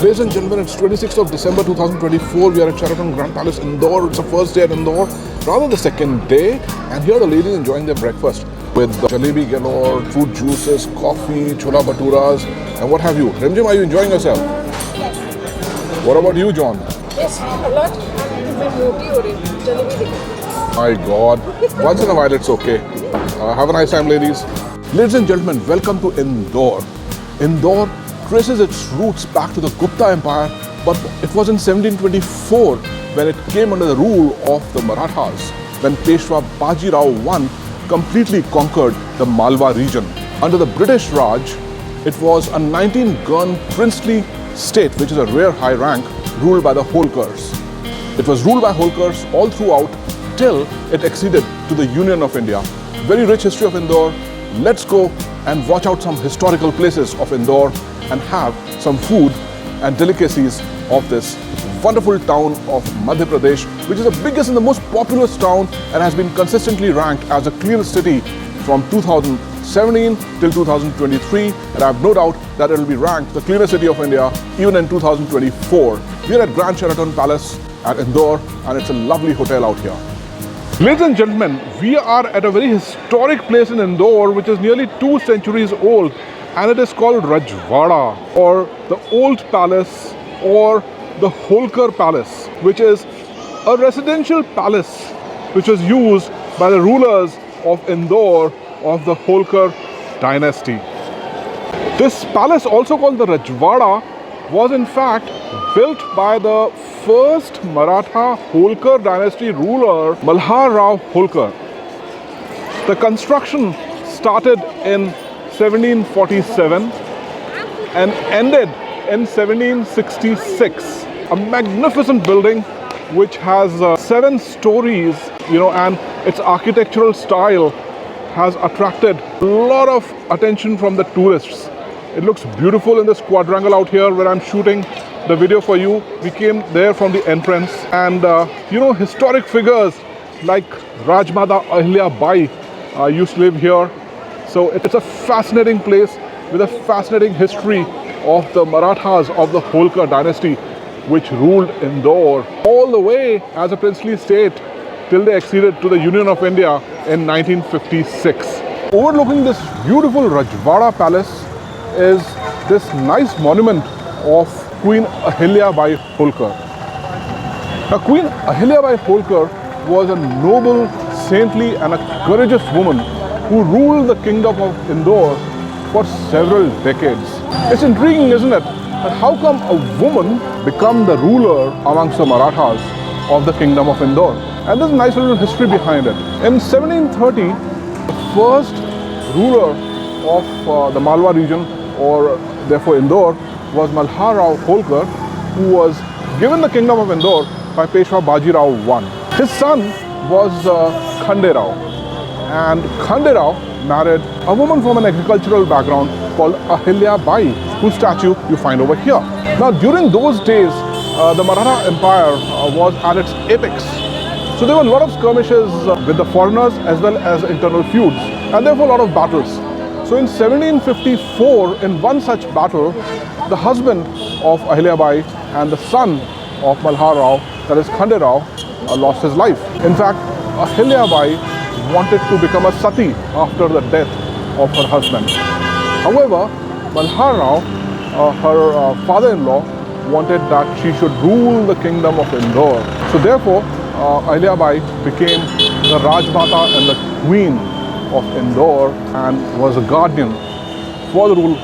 Ladies and gentlemen, it's 26th of December 2024. We are at Sheraton Grand Palace, Indore. It's the first day at Indore, rather the second day. And here are the ladies enjoying their breakfast with jalebi galore, fruit juices, coffee, chola bhaturas, and what have you. Remjim, are you enjoying yourself? Yes. What about you, John? Yes, a lot. I'm roti ho rahi hai. Jalebi dekho. My God. Once in a while, it's okay. Have a nice time, ladies. Ladies and gentlemen, welcome to Indore. Indore traces its roots back to the Gupta Empire, but it was in 1724 when it came under the rule of the Marathas, when Peshwa Bajirao I completely conquered the Malwa region. Under the British Raj, it was a 19-gun princely state, which is a rare high rank, ruled by the Holkars. It was ruled by Holkars all throughout till it acceded to the Union of India. Very rich history of Indore. Let's go and watch out some historical places of Indore and have some food and delicacies of this wonderful town of Madhya Pradesh, which is the biggest and the most populous town and has been consistently ranked as the cleanest city from 2017 till 2023, and I have no doubt that it will be ranked the cleanest city of India even in 2024. We are at Grand Sheraton Palace at Indore, and it's a lovely hotel out here. Ladies and gentlemen, we are at a very historic place in Indore, which is nearly 2 centuries old, and it is called Rajwada, or the Old Palace, or the Holkar Palace, which is a residential palace which was used by the rulers of Indore of the Holkar dynasty. This palace, also called the Rajwada, was in fact built by the first Maratha Holkar dynasty ruler, Malhar Rao Holkar. The construction started in 1747 and ended in 1766. A magnificent building which has 7 stories, and its architectural style has attracted a lot of attention from the tourists. It looks beautiful in this quadrangle out here where I'm shooting the video for you. We came there from the entrance, and historic figures like Rajmata Ahilya Bai used to live here. So it's a fascinating place with a fascinating history of the Marathas of the Holkar dynasty, which ruled Indore all the way as a princely state till they acceded to the Union of India in 1956. Overlooking this beautiful Rajwada Palace is this nice monument of Queen Ahilya Bai Holkar. Now, Queen Ahilya Bai Holkar was a noble, saintly and a courageous woman who ruled the kingdom of Indore for several decades. It's intriguing, isn't it? That how come a woman become the ruler amongst the Marathas of the kingdom of Indore? And there's a nice little history behind it. In 1730, the first ruler of the Malwa region, or therefore Indore, was Malhar Rao Holkar, who was given the kingdom of Indore by Peshwa Bajirao I. His son was Khande Rao, and Khande Rao married a woman from an agricultural background called Ahilya Bai, whose statue you find over here. Now, during those days, the Maratha Empire was at its apex. So there were a lot of skirmishes with the foreigners as well as internal feuds, and therefore a lot of battles. So in 1754, in one such battle, the husband of Ahilya Bai and the son of Malhar Rao, that is Khande Rao, lost his life. In fact, Ahilya Bai wanted to become a sati after the death of her husband. However, Malhar Rao, her father-in-law, wanted that she should rule the kingdom of Indore. So therefore, Ahilya Bai became the Rajmata and the queen of Indore and was a guardian for the rule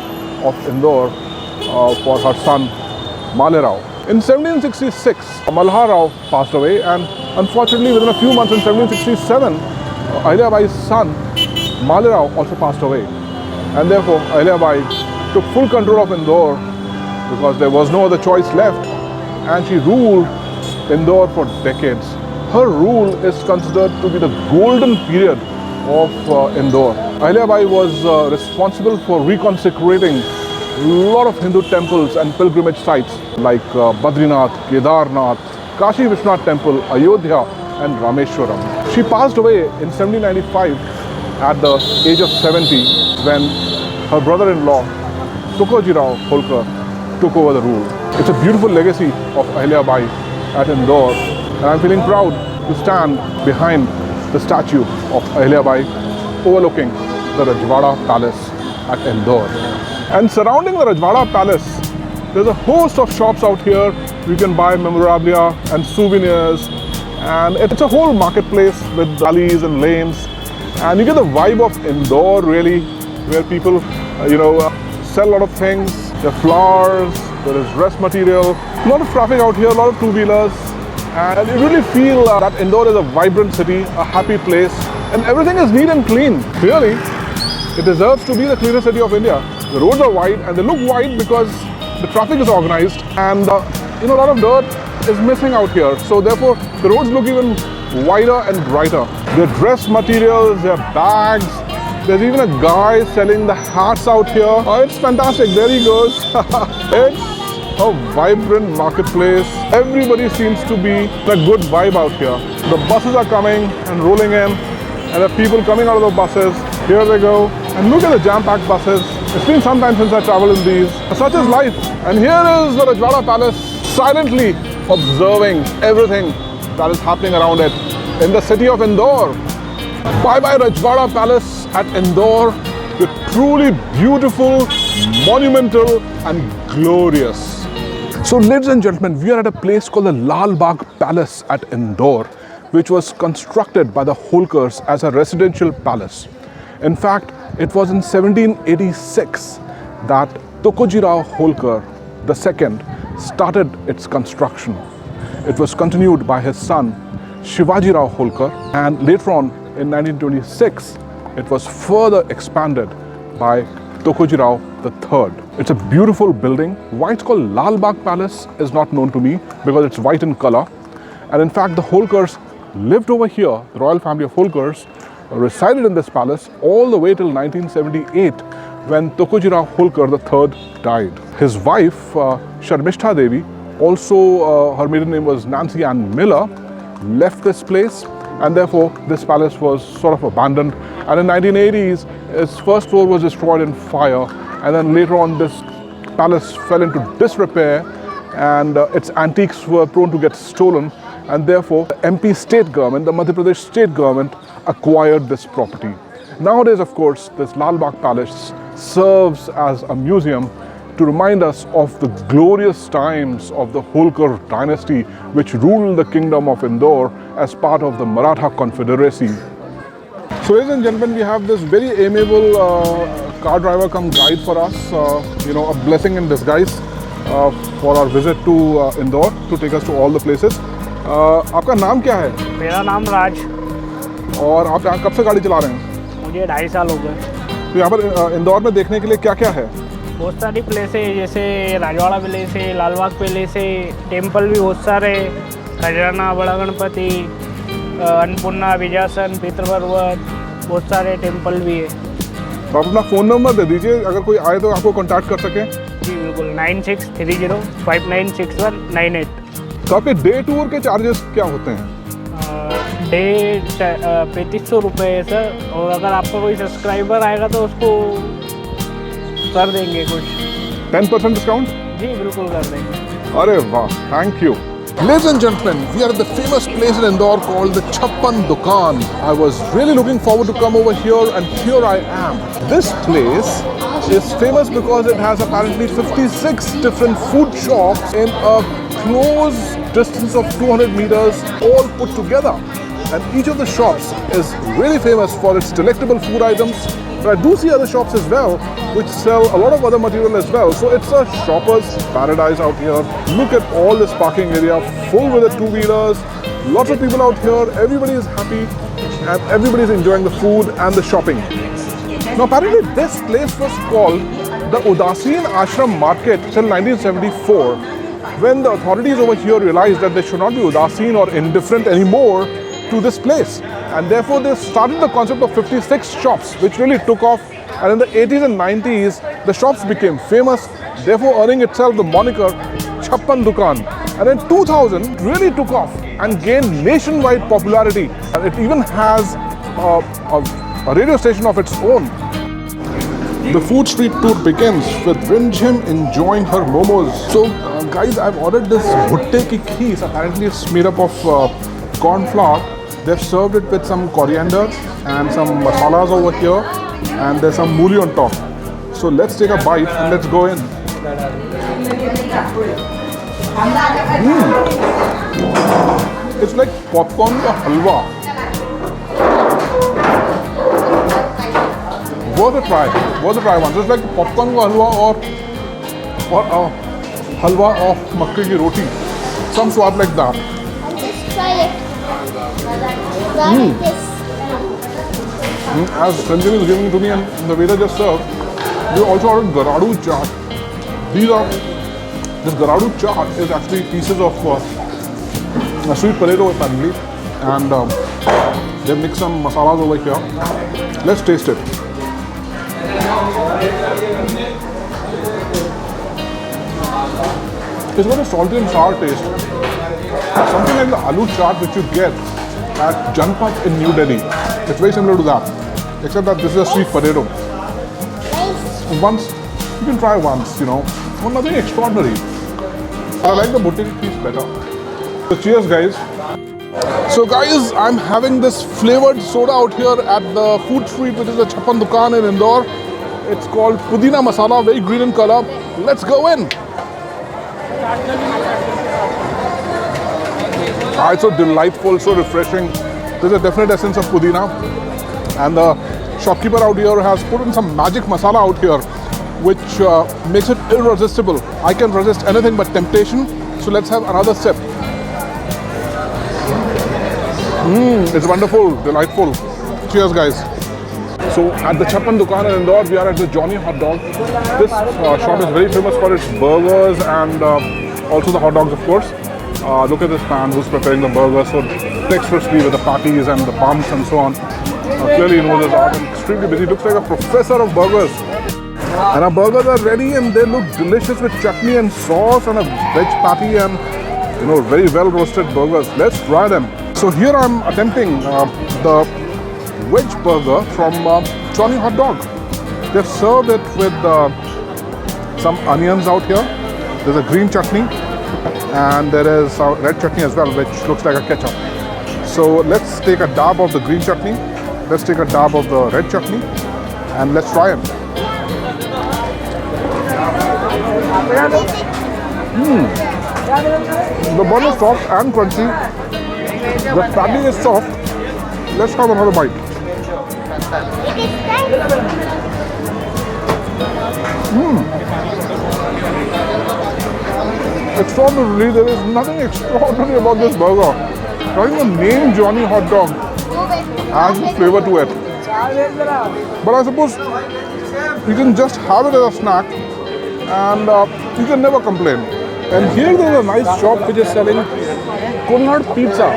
of Indore for her son Male Rao. In 1766, Malhar Rao passed away, and unfortunately within a few months in 1767, Ahilya Bai's son Male Rao also passed away. And therefore Ahilya Bai took full control of Indore because there was no other choice left, and she ruled Indore for decades. Her rule is considered to be the golden period of Indore. Ahilya Bai was responsible for reconsecrating a lot of Hindu temples and pilgrimage sites like Badrinath, Kedarnath, Kashi Vishwanath Temple, Ayodhya and Rameshwaram. She passed away in 1795 at the age of 70 when her brother-in-law Tukoji Rao Holkar took over the rule. It's a beautiful legacy of Ahilya Bai at Indore, and I'm feeling proud to stand behind the statue of Ahilya Bai overlooking the Rajwada Palace at Indore. And surrounding the Rajwada Palace, there's a host of shops out here. You can buy memorabilia and souvenirs, and it's a whole marketplace with alleys and lanes, and you get the vibe of Indore really, where people sell a lot of things. There are flowers, there is dress material, a lot of traffic out here, a lot of two-wheelers, and you really feel that Indore is a vibrant city, a happy place, and everything is neat and clean. Really, it deserves to be the cleanest city of India. The roads are wide, and they look wide because the traffic is organized, and a lot of dirt is missing out here. So therefore, the roads look even wider and brighter. Their dress materials, their bags. There's even a guy selling the hats out here. Oh, it's fantastic. There he goes. It's a vibrant marketplace. Everybody seems to be in a good vibe out here. The buses are coming and rolling in, and the people coming out of the buses. Here they go. And look at the jam-packed buses. It's been some time since I traveled in these. Such is life. And here is the Rajwada Palace, silently observing everything that is happening around it in the city of Indore. Bye-bye Rajwada Palace at Indore. You're truly beautiful, monumental and glorious. So ladies and gentlemen, we are at a place called the Lal Bagh Palace at Indore, which was constructed by the Holkars as a residential palace. In fact, it was in 1786 that Tukojirao Holkar II started its construction. It was continued by his son Shivajirao Holkar, and later on in 1926 it was further expanded by Tukojirao III. It's a beautiful building. Why it's called Lal Bagh Palace is not known to me because it's white in color. And in fact, the Holkars lived over here. The royal family of Holkars resided in this palace all the way till 1978 when Tukojirao Holkar III died. His wife, Sharmishtha Devi, also her maiden name was Nancy Ann Miller, left this place, and therefore this palace was sort of abandoned. And in 1980s, its first floor was destroyed in fire, and then later on this palace fell into disrepair, and its antiques were prone to get stolen, and therefore the MP state government, the Madhya Pradesh state government, acquired this property. Nowadays, of course, this Lal Bagh Palace serves as a museum to remind us of the glorious times of the Holkar dynasty, which ruled the kingdom of Indore as part of the Maratha Confederacy. So ladies and gentlemen, we have this very amiable car driver come guide for us, a blessing in disguise for our visit to Indore, to take us to all the places. आपका नाम क्या है? मेरा नाम राज। और आप यहाँ कब से गाड़ी चला रहे हैं? मुझे 2.5 साल हो गए। तो यहाँ पर इंदौर में देखने के लिए क्या क्या है? बहुत सारी प्लेस है, जैसे राजवाड़ा पैलेस है, लाल बाग पैलेस है, टेम्पल भी बहुत सारे, खजराना, बड़ा गणपति, अन्नपूर्णा, विजासन, पितृपर्वत, बहुत सारे टेम्पल भी है। तो आप अपना फ़ोन नंबर दे दीजिए, अगर कोई आए तो आपको कांटेक्ट कर सकें। जी बिल्कुल, 9630596198। तो आपके डे टूर के चार्जेस क्या होते हैं? डे 3500 रुपये है सर, और अगर आपका कोई सब्सक्राइबर आएगा तो उसको कर देंगे कुछ 10% डिस्काउंट? जी बिल्कुल कर देंगे। अरे वाह, thank you. Ladies and gentlemen, we are at the famous place in Indore called the Chappan Dukan. I was really looking forward to come over here, and here I am. This place is famous because it has apparently 56 different food shops in a close distance of 200 meters all put together. And each of the shops is really famous for its delectable food items. But I do see other shops as well which sell a lot of other material as well. So it's a shopper's paradise out here. Look at all this parking area full with the two-wheelers. Lots of people out here. Everybody is happy and everybody is enjoying the food and the shopping. Now apparently this place was called the Udasin Ashram Market till 1974, when the authorities over here realized that they should not be udasin or indifferent anymore to this place, and therefore they started the concept of 56 shops, which really took off. And in the 80s and 90s the shops became famous, therefore earning itself the moniker Chappan Dukan. And in 2000 it really took off and gained nationwide popularity, and it even has a radio station of its own. The food street tour begins with Rinjim enjoying her momos. So, guys, I've ordered this bhutte ki kheer. Apparently, it's made up of corn flour. They've served it with some coriander and some masalas over here, and there's some mooli on top. So let's take a bite and let's go in. It's like popcorn ka halwa. Worth a try once. It's like popcorn ka halwa or halwa of makke ki roti. Some swab like that. Just try it. Like this. As Sanjay is giving to me and the waiter just served, we also ordered garadu chaat. This garadu chaat is actually pieces of a sweet potato apparently, and they mix some masalas over here. Let's taste it. It's got a salty and sour taste. Something like the aloo chaat which you get at Janpat in New Delhi. It's very similar to that, except that this is a sweet potato. Once, you can try once, but nothing extraordinary. I like the boutique piece better. So cheers, guys. So guys, I'm having this flavored soda out here at the food street, which is the Chappan Dukan in Indore. It's called Pudina Masala, very green in color. Let's go in. It's so delightful, so refreshing. There's a definite essence of pudina, and the shopkeeper out here has put in some magic masala out here, which makes it irresistible. I can resist anything but temptation. So let's have another sip. It's wonderful, delightful. Cheers, guys. So at the Chappan Dukan in Indore, we are at the Johnny Hot Dog. This shop is very famous for its burgers and also the hot dogs, of course. Look at this man who's preparing the burgers so dexterously with the patties and the buns and so on. Clearly he knows his art and extremely busy. Looks like a professor of burgers. And our burgers are ready and they look delicious with chutney and sauce and a veg patty and very well roasted burgers. Let's try them. So here I'm attempting the veg burger from Johnny Hot Dog. They've served it with some onions out here. There's a green chutney and there is a red chutney as well, which looks like a ketchup. So let's take a dab of the green chutney. Let's take a dab of the red chutney and let's try it. The bun is soft and crunchy. The patty is soft. Let's have another bite. Extraordinary. There is nothing extraordinary about this burger. I think the name Johnny Hot Dog has the flavor to it. But I suppose you can just have it as a snack and you can never complain. And here there's a nice shop which is selling Kullad pizza.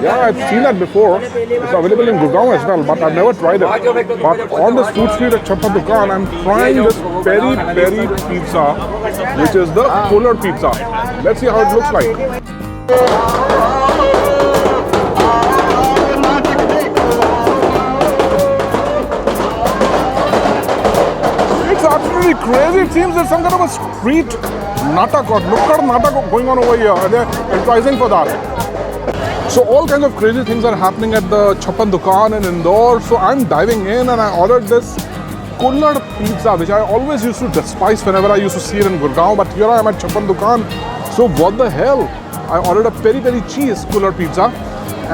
Yeah, I've seen that before. It's available in Gurgaon as well, but I've never tried it. But on this food street at Chappan Dukan, I'm trying this peri peri pizza, which is the Kullad pizza. Let's see how it looks like. It's absolutely crazy. It seems there's some kind of a street natak or nukkad natak going on over here, and they're advertising for that. So all kinds of crazy things are happening at the Chappan Dukan in Indore. So I'm diving in and I ordered this Kullad pizza, which I always used to despise whenever I used to see it in Gurgaon. But here I am at Chappan Dukan. So what the hell? I ordered a peri peri cheese Kullad pizza,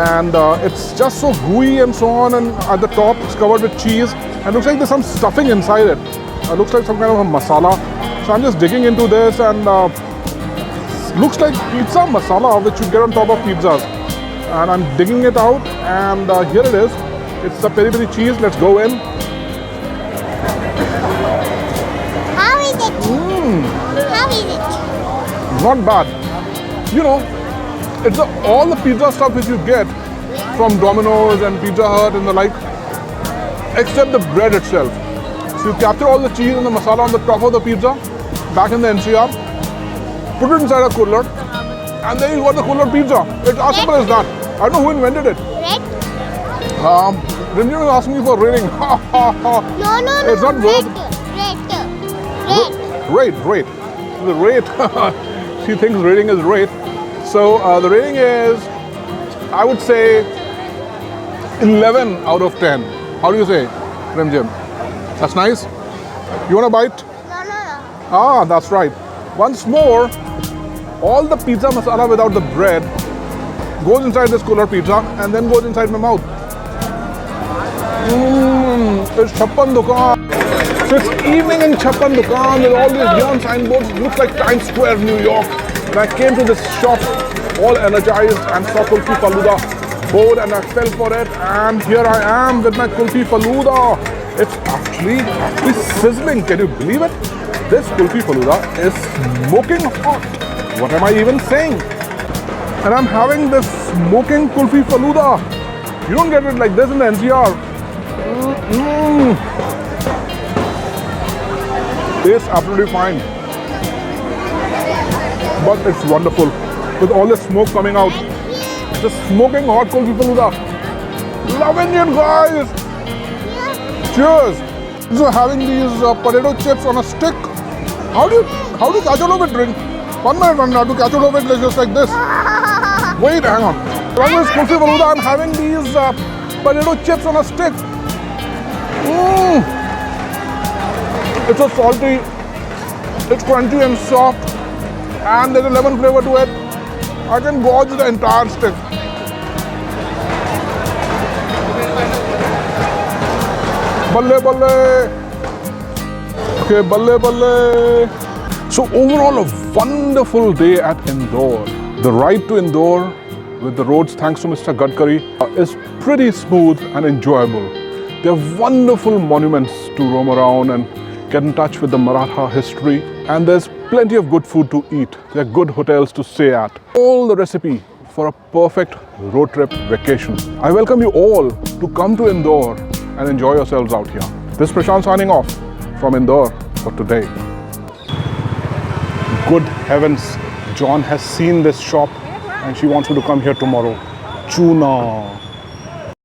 and it's just so gooey and so on, and at the top it's covered with cheese and looks like there's some stuffing inside it. Looks like some kind of a masala. So I'm just digging into this and looks like pizza masala, which you get on top of pizzas. And I'm digging it out, and here it is. It's the peri peri cheese. Let's go in. How is it? How is it? Not bad. It's all the pizza stuff which you get from Domino's and Pizza Hut and the like, except the bread itself. So you capture all the cheese and the masala on the top of the pizza, back in the NCR, put it inside a Kullad, and then you got the Kullad pizza. It's as simple as that. I don't know who invented it. Red? Rinjin is asking me for rating. No. It's not red. worth. rate. The rate, she thinks rating is rate. So the rating is, I would say, 11 out of 10. How do you say, Prem Jim? That's nice. You want a bite? No, no. Ah, that's right. Once more, all the pizza masala without the bread goes inside this cooler pizza and then goes inside my mouth. It's Chappan Dukan. So it's evening in Chappan Dukan with all these neon signboards. Looks like Times Square, New York. And I came to this shop all energized and saw Kulfi Faluda board and I fell for it. And here I am with my Kulfi Faluda. It's actually sizzling. Can you believe it? This Kulfi Faluda is smoking hot. What am I even saying? And I'm having this smoking Kulfi Faluda. You don't get it like this in the NCR. Tastes absolutely fine. But it's wonderful. With all the smoke coming out. Just smoking hot Kulfi Faluda. Loving it, guys. Cheers. So having these potato chips on a stick. How do you catch out of it drink? 1 minute, 1 minute. To catch out of it just like this. Wait, hang on. From this Kulfi Faluda, I'm having these potato chips on a stick. It's so salty, it's crunchy and soft, and there's a lemon flavor to it. I can gorge the entire stick. Balle balle. Okay, balle balle. So overall, a wonderful day at Indore. The ride to Indore with the roads, thanks to Mr. Gadkari, is pretty smooth and enjoyable. There are wonderful monuments to roam around and get in touch with the Maratha history. And there's plenty of good food to eat. There are good hotels to stay at. All the recipe for a perfect road trip vacation. I welcome you all to come to Indore and enjoy yourselves out here. This is Prashant signing off from Indore for today. Good heavens, John has seen this shop and she wants me to come here tomorrow. Chuna.